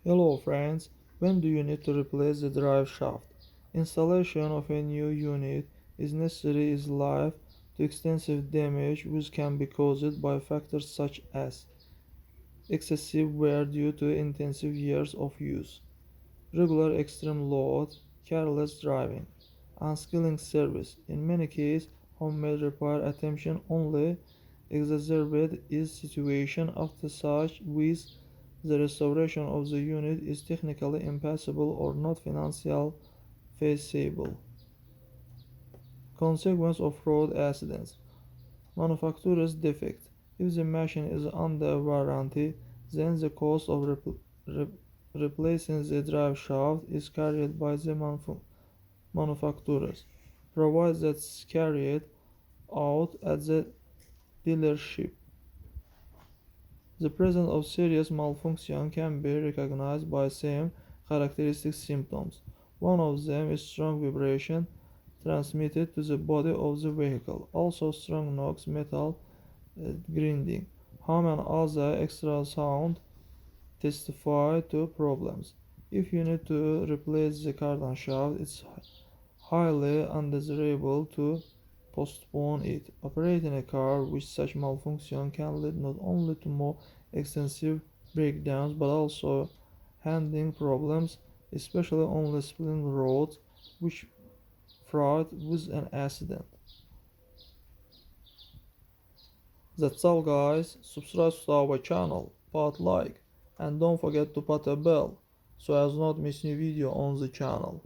Hello friends, when do you need to replace the drive shaft? Installation of a new unit is necessary is live to extensive damage which can be caused by factors such as excessive wear due to intensive years of use, regular extreme load, careless driving, unskilling service. In many cases, homemade repair attention only exacerbate is situation after such with the restoration of the unit is technically impossible or not financially feasible. Consequence of road accidents. Manufacturer's defect. If the machine is under warranty, then the cost of replacing the drive shaft is carried by the manufacturers, provided that it's carried out at the dealership. The presence of serious malfunction can be recognized by same characteristic symptoms. One of them is strong vibration transmitted to the body of the vehicle, also strong knocks, metal grinding, hum and other extra sound testify to problems. If you need to replace the cardan shaft, it's highly undesirable to postpone it. Operating a car with such malfunction can lead not only to more extensive breakdowns but also handling problems, especially on the split roads which fraught with an accident. That's all guys, subscribe to our channel, put like, and don't forget to put a bell so as not miss new video on the channel.